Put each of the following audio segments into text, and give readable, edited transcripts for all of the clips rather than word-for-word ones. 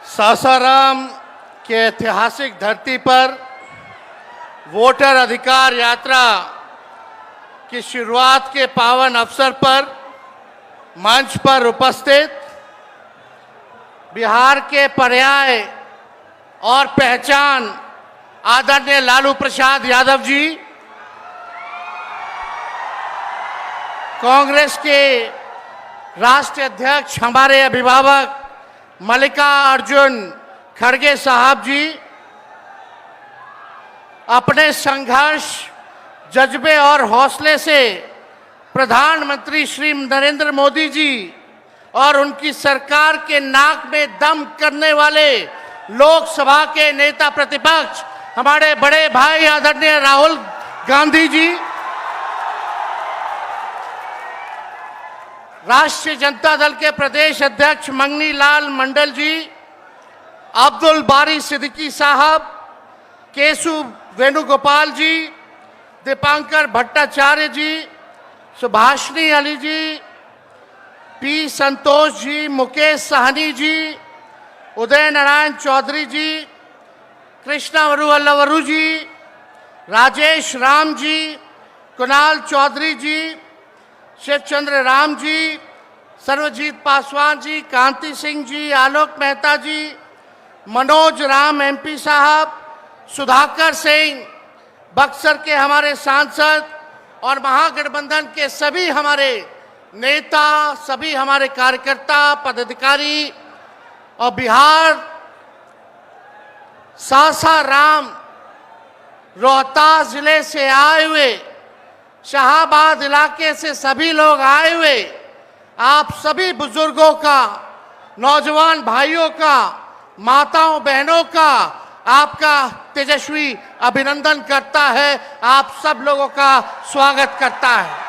सासाराम के ऐतिहासिक धरती पर वोटर अधिकार यात्रा की शुरुआत के पावन अवसर पर मंच पर उपस्थित बिहार के पर्याय और पहचान आदरणीय लालू प्रसाद यादव जी, कांग्रेस के राष्ट्रीय अध्यक्ष हमारे अभिभावक मल्लिकार्जुन खड़गे साहब जी, अपने संघर्ष, जज्बे और हौसले से प्रधानमंत्री श्री नरेंद्र मोदी जी और उनकी सरकार के नाक में दम करने वाले लोकसभा के नेता प्रतिपक्ष हमारे बड़े भाई आदरणीय राहुल गांधी जी, राष्ट्रीय जनता दल के प्रदेश अध्यक्ष मंगनी लाल मंडल जी, अब्दुल बारी सिद्दीकी साहब, केशु वेणुगोपाल जी, दीपांकर भट्टाचार्य जी, सुभाषिनी अली जी, पी संतोष जी, मुकेश सहनी जी, उदय नारायण चौधरी जी, कृष्णा वरुवल्लवरू जी, राजेश राम जी, कुणाल चौधरी जी, शिवचंद्र राम जी, सर्वजीत पासवान जी, कांति सिंह जी, आलोक मेहता जी, मनोज राम एमपी साहब, सुधाकर सिंह, बक्सर के हमारे सांसद और महागठबंधन के सभी हमारे नेता, सभी हमारे कार्यकर्ता, पदाधिकारी और बिहार सासाराम रोहतास जिले से आए हुए, शाहाबाद इलाके से सभी लोग आए हुए, आप सभी बुजुर्गों का, नौजवान भाइयों का, माताओं बहनों का आपका तेजस्वी अभिनंदन करता है, आप सब लोगों का स्वागत करता है।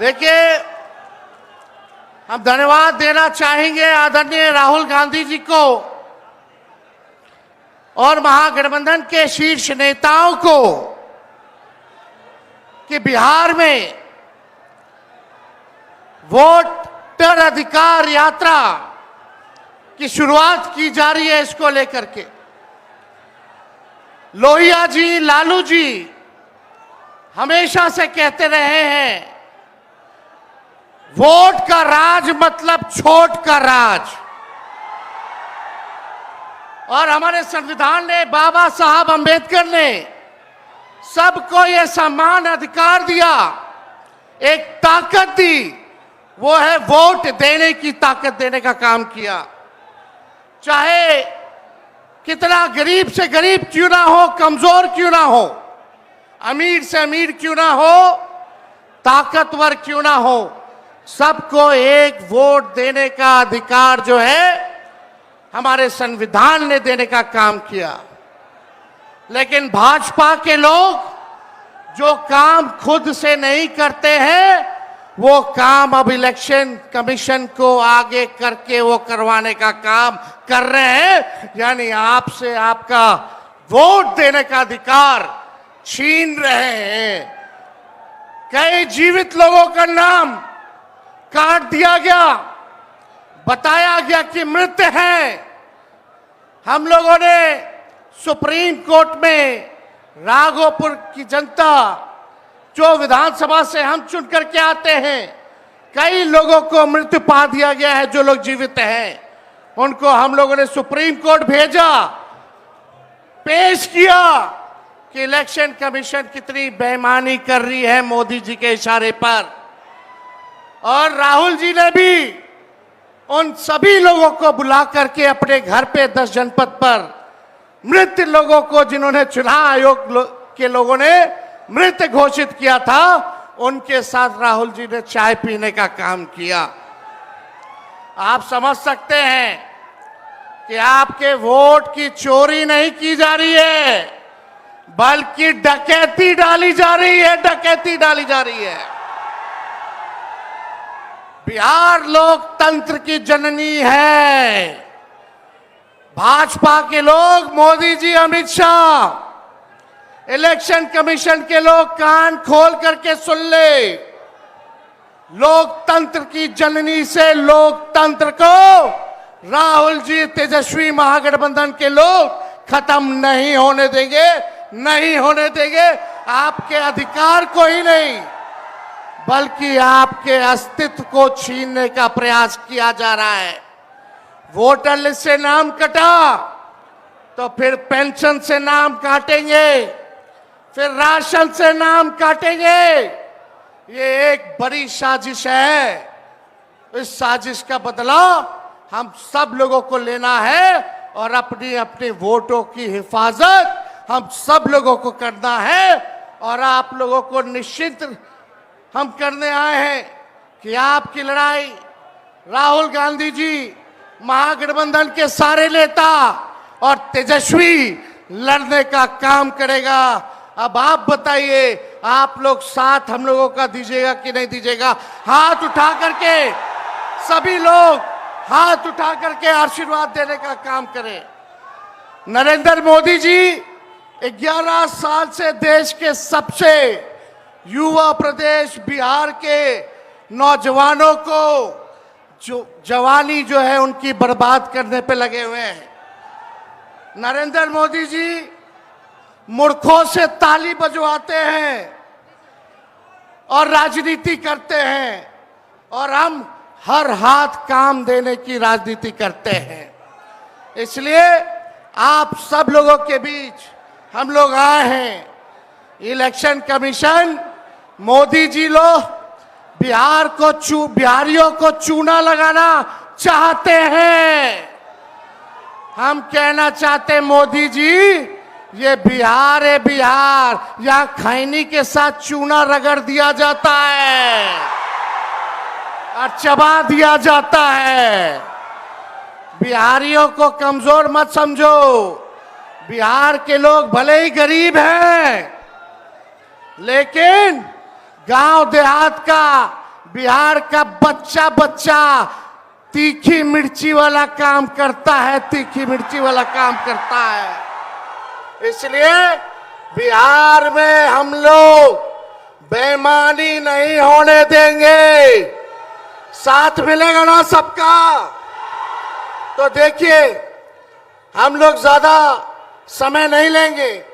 देखिए, हम धन्यवाद देना चाहेंगे आदरणीय राहुल गांधी जी को और महागठबंधन के शीर्ष नेताओं को कि बिहार में वोटर अधिकार यात्रा की शुरुआत की जा रही है। इसको लेकर के लोहिया जी, लालू जी हमेशा से कहते रहे हैं, वोट का राज मतलब छोट का राज। और हमारे संविधान ने, बाबा साहब अंबेडकर ने सबको ये समान अधिकार दिया, एक ताकत दी, वो है वोट देने की ताकत देने का काम किया। चाहे कितना गरीब से गरीब क्यों ना हो, कमजोर क्यों ना हो, अमीर से अमीर क्यों ना हो, ताकतवर क्यों ना हो, सबको एक वोट देने का अधिकार जो है हमारे संविधान ने देने का काम किया। लेकिन भाजपा के लोग जो काम खुद से नहीं करते हैं, वो काम अब इलेक्शन कमीशन को आगे करके वो करवाने का काम कर रहे हैं, यानी आपसे आपका वोट देने का अधिकार छीन रहे हैं। कई जीवित लोगों का नाम काट दिया गया, बताया गया कि मृत हैं। हम लोगों ने सुप्रीम कोर्ट में राघोपुर की जनता, जो विधानसभा से हम चुन करके आते हैं, कई लोगों को मृत्यु पा दिया गया है। जो लोग जीवित हैं उनको हम लोगों ने सुप्रीम कोर्ट भेजा, पेश किया कि इलेक्शन कमीशन कितनी बेईमानी कर रही है मोदी जी के इशारे पर। और राहुल जी ने भी उन सभी लोगों को बुला करके अपने घर पे 10 जनपद पर मृत लोगों को, जिन्होंने चुनाव आयोग के लोगों ने मृत घोषित किया था, उनके साथ राहुल जी ने चाय पीने का काम किया। आप समझ सकते हैं कि आपके वोट की चोरी नहीं की जा रही है, बल्कि डकैती डाली जा रही है, डकैती डाली जा रही है। बिहार लोकतंत्र की जननी है। भाजपा के लोग, मोदी जी, अमित शाह, इलेक्शन कमीशन के लोग कान खोल करके सुन ले। लोकतंत्र की जननी से लोकतंत्र को राहुल जी, तेजस्वी महागठबंधन के लोग खत्म नहीं होने देंगे, नहीं होने देंगे। आपके अधिकार को ही नहीं, बल्कि आपके अस्तित्व को छीनने का प्रयास किया जा रहा है। वोटर लिस्ट से नाम कटा तो फिर पेंशन से नाम काटेंगे, फिर राशन से नाम काटेंगे। ये एक बड़ी साजिश है। इस साजिश का बदला हम सब लोगों को लेना है और अपनी अपने वोटों की हिफाजत हम सब लोगों को करना है। और आप लोगों को निश्चित हम करने आए हैं कि आपकी लड़ाई राहुल गांधी जी, महागठबंधन के सारे नेता और तेजस्वी लड़ने का काम करेगा। अब आप बताइए, आप लोग साथ हम लोगों का दीजिएगा कि नहीं दीजिएगा? हाथ उठा करके सभी लोग हाथ उठा करके आशीर्वाद देने का काम करें। नरेंद्र मोदी जी 11 साल से देश के सबसे युवा प्रदेश बिहार के नौजवानों को जो जवानी जो है उनकी बर्बाद करने पे लगे हुए हैं। नरेंद्र मोदी जी मूर्खों से ताली बजवाते हैं और राजनीति करते हैं, और हम हर हाथ काम देने की राजनीति करते हैं। इसलिए आप सब लोगों के बीच हम लोग आए हैं। इलेक्शन कमीशन, मोदी जी लोग बिहारियों को चूना लगाना चाहते हैं। हम कहना चाहते हैं, मोदी जी, ये बिहार है, बिहार, यहाँ खैनी के साथ चूना रगड़ दिया जाता है और चबा दिया जाता है। बिहारियों को कमजोर मत समझो। बिहार के लोग भले ही गरीब हैं, लेकिन गांव देहात का बिहार का बच्चा बच्चा तीखी मिर्ची वाला काम करता है, तीखी मिर्ची वाला काम करता है। इसलिए बिहार में हम लोग बेईमानी नहीं होने देंगे। साथ मिलेगा ना सबका? तो देखिए, हम लोग ज्यादा समय नहीं लेंगे।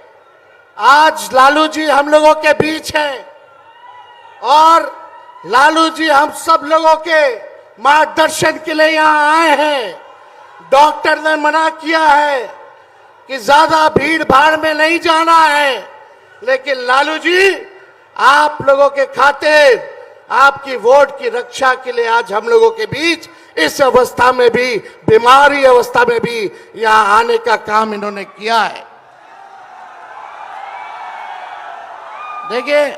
आज लालू जी हम लोगों के बीच हैं और लालू जी हम सब लोगों के मार्गदर्शन के लिए यहाँ आए हैं। डॉक्टर ने मना किया है कि ज्यादा भीड़ भाड़ में नहीं जाना है, लेकिन लालू जी आप लोगों के खातिर, आपकी वोट की रक्षा के लिए आज हम लोगों के बीच इस अवस्था में भी, बीमारी अवस्था में भी यहाँ आने का काम इन्होंने किया है। देखिए,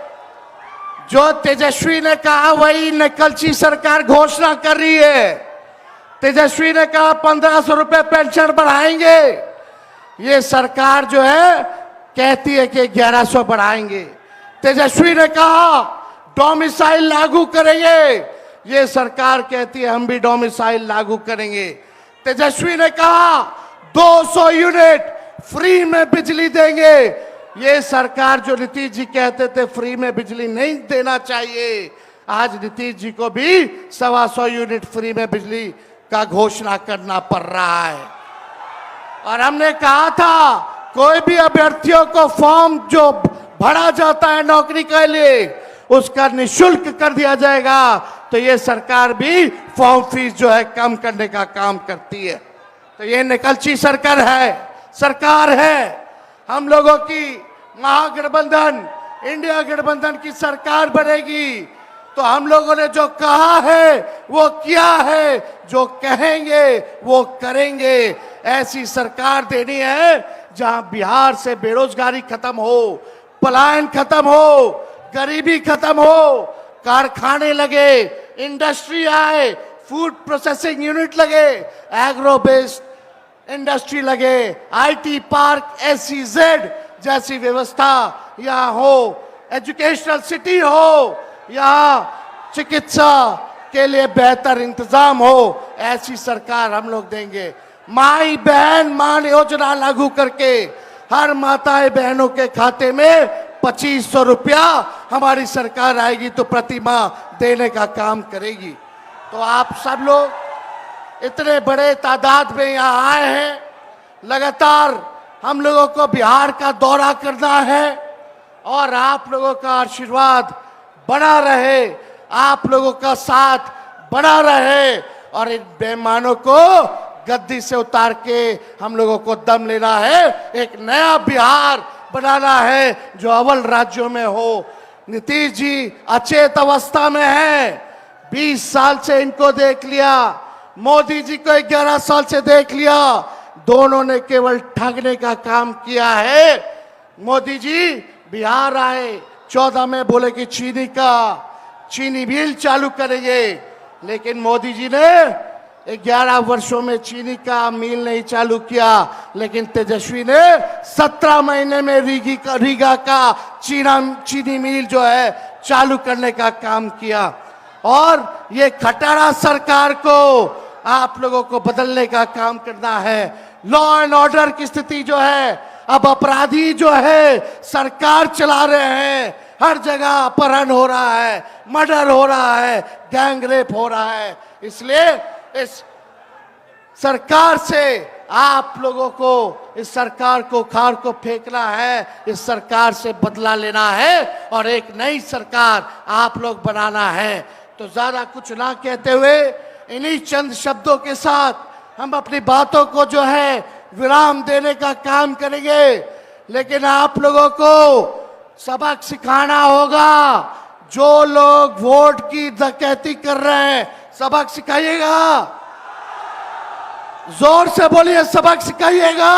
जो तेजस्वी ने कहा वही नकलची सरकार घोषणा कर रही है। तेजस्वी ने कहा 1500 रुपए पेंशन बढ़ाएंगे, ये सरकार जो है कहती है कि 1100 बढ़ाएंगे। तेजस्वी ने कहा डोमिसाइल लागू करेंगे, ये सरकार कहती है हम भी डोमिसाइल लागू करेंगे। तेजस्वी ने कहा 200 यूनिट फ्री में बिजली देंगे, ये सरकार जो नीतीश जी कहते थे फ्री में बिजली नहीं देना चाहिए, आज नीतीश जी को भी 125 यूनिट फ्री में बिजली का घोषणा करना पड़ रहा है। और हमने कहा था कोई भी अभ्यर्थियों को फॉर्म जो भरा जाता है नौकरी के लिए उसका निःशुल्क कर दिया जाएगा। तो ये सरकार भी फॉर्म फीस जो है कम करने का काम करती है। तो ये निकलची सरकार है। हम लोगों की महागठबंधन, इंडिया गठबंधन की सरकार बनेगी तो हम लोगों ने जो कहा है वो किया है, जो कहेंगे वो करेंगे। ऐसी सरकार देनी है जहां बिहार से बेरोजगारी खत्म हो, पलायन खत्म हो, गरीबी खत्म हो, कारखाने लगे, इंडस्ट्री आए, फूड प्रोसेसिंग यूनिट लगे, एग्रो बेस्ड इंडस्ट्री लगे, आईटी पार्क, SEZ जैसी व्यवस्था यहाँ हो, एजुकेशनल सिटी हो, यहाँ चिकित्सा के लिए बेहतर इंतजाम हो, ऐसी सरकार हम लोग देंगे। माई बहन मान योजना लागू करके हर माताएं बहनों के खाते में 2500 रुपया हमारी सरकार आएगी तो प्रतिमा देने का काम करेगी। तो आप सब लोग इतने बड़े तादाद में यहाँ आए हैं, लगातार हम लोगों को बिहार का दौरा करना है और आप लोगों का आशीर्वाद बना रहे, आप लोगों का साथ बना रहे और इन बेईमानों को गद्दी से उतार के हम लोगों को दम लेना है, एक नया बिहार बनाना है जो अव्वल राज्यों में हो। नीतीश जी अचेत अवस्था में हैं, 20 साल से इनको देख लिया, मोदी जी को 11 साल से देख लिया, दोनों ने केवल ठगने का काम किया है। मोदी जी बिहार आए, 14 में बोले कि चीनी मिल चालू करेंगे, लेकिन मोदी जी ने 11 वर्षों में चीनी का मिल नहीं चालू किया, लेकिन तेजस्वी ने 17 महीने में रीगा का चीनी मिल जो है चालू करने का काम किया। और ये खटारा सरकार को आप लोगों को बदलने का काम करना है। लॉ एंड ऑर्डर की स्थिति जो है, अब अपराधी जो है सरकार चला रहे हैं, हर जगह अपहरण हो रहा है, मर्डर हो रहा है, गैंग रेप हो रहा है। इसलिए इस सरकार से आप लोगों को, इस सरकार को खार को फेंकना है, इस सरकार से बदला लेना है और एक नई सरकार आप लोग बनाना है। तो ज्यादा कुछ ना कहते हुए इन्हीं चंद शब्दों के साथ हम अपनी बातों को जो है विराम देने का काम करेंगे, लेकिन आप लोगों को सबक सिखाना होगा। जो लोग वोट की डकैती कर रहे हैं, सबक सिखाइएगा, जोर से बोलिए, सबक सिखाइएगा।